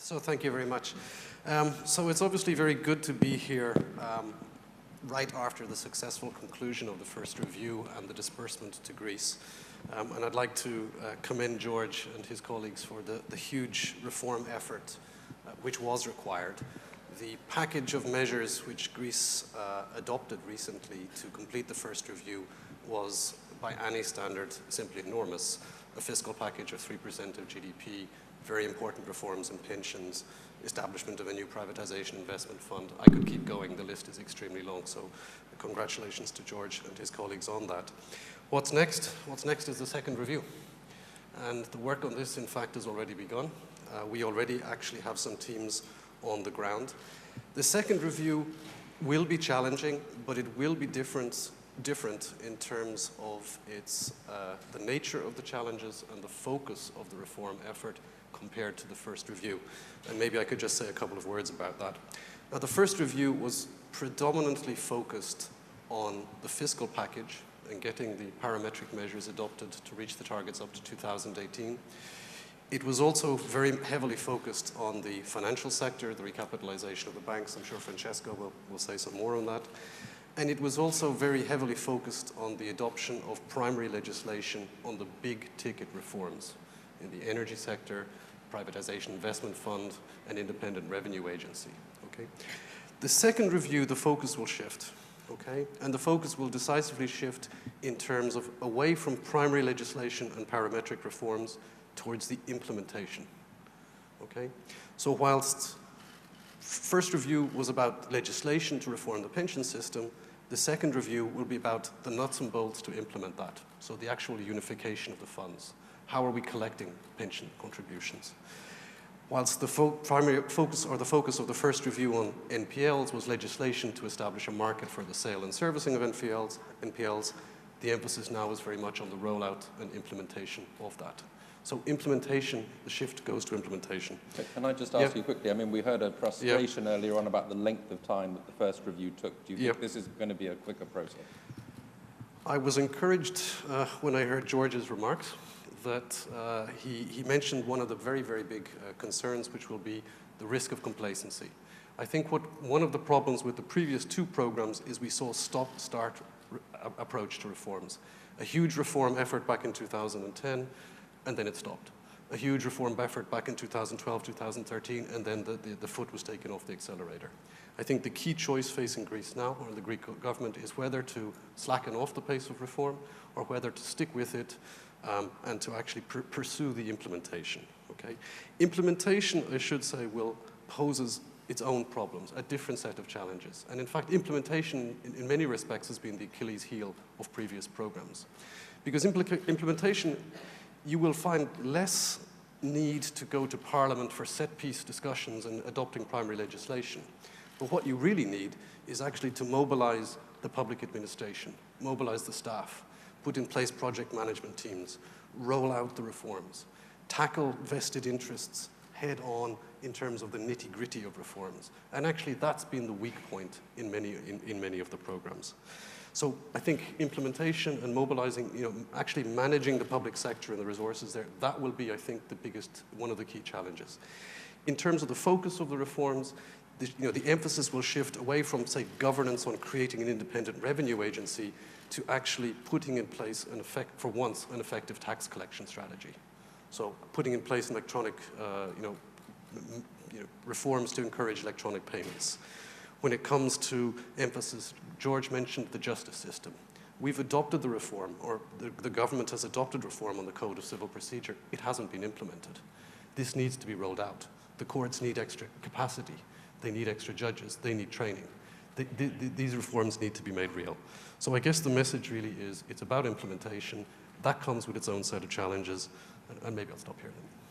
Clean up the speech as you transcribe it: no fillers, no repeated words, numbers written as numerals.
So thank you very much. So it's obviously very good to be here right after the successful conclusion of the first review and the disbursement to Greece. And I'd like to commend George and his colleagues for the huge reform effort which was required. The package of measures which Greece adopted recently to complete the first review was, by any standard, simply enormous. A fiscal package of 3% of GDP, very important reforms in pensions, establishment of a new privatization investment fund. I could keep going, the list is extremely long, so congratulations to George and his colleagues on that. What's next? What's next is the second review. And the work on this, in fact, has already begun. We already actually have some teams on the ground. The second review will be challenging, but it will be different in terms of its, the nature of the challenges and the focus of the reform effort compared to the first review. And maybe I could just say a couple of words about that. Now, the first review was predominantly focused on the fiscal package and getting the parametric measures adopted to reach the targets up to 2018. It was also very heavily focused on the financial sector, the recapitalization of the banks. I'm sure Francesco will say some more on that. And it was also very heavily focused on the adoption of primary legislation on the big ticket reforms in the energy sector, privatization investment fund, and independent revenue agency, okay? The second review, the focus will shift, okay? And the focus will decisively shift in terms of away from primary legislation and parametric reforms towards the implementation, okay? So whilst first review was about legislation to reform the pension system, the second review will be about the nuts and bolts to implement that. So the actual unification of the funds. How are we collecting pension contributions? Whilst the primary focus or the focus of the first review on NPLs was legislation to establish a market for the sale and servicing of NPLs, the emphasis now is very much on the rollout and implementation of that. So implementation, the shift goes to implementation. Can I just ask you quickly, I mean, we heard a frustration earlier on about the length of time that the first review took. Do you think this is going to be a quicker process? I was encouraged when I heard George's remarks that he mentioned one of the very, very big concerns, which will be the risk of complacency. I think one of the problems with the previous two programs is we saw a stop-start approach to reforms. A huge reform effort back in 2010, and then it stopped. A huge reform effort back in 2012, 2013, and then the foot was taken off the accelerator. I think the key choice facing Greece now, or the Greek government, is whether to slacken off the pace of reform or whether to stick with it and to actually pursue the implementation, okay? Implementation, I should say, poses its own problems, a different set of challenges. And in fact, implementation, in many respects, has been the Achilles heel of previous programs. Because implementation, you will find less need to go to Parliament for set-piece discussions and adopting primary legislation. But what you really need is actually to mobilize the public administration, mobilize the staff, put in place project management teams, roll out the reforms, tackle vested interests head on in terms of the nitty-gritty of reforms. And actually that's been the weak point in many of the programs. So I think implementation and mobilizing, actually managing the public sector and the resources there, that will be, I think, one of the key challenges. In terms of the focus of the reforms, the emphasis will shift away from, say, governance on creating an independent revenue agency to actually putting in place, for once, an effective tax collection strategy. So putting in place electronic, reforms to encourage electronic payments. When it comes to emphasis, George mentioned the justice system. We've adopted the reform, or the government has adopted reform on the Code of Civil Procedure. It hasn't been implemented. This needs to be rolled out. The courts need extra capacity. They need extra judges. They need training. These reforms need to be made real. So I guess the message really is it's about implementation. That comes with its own set of challenges. And maybe I'll stop here then.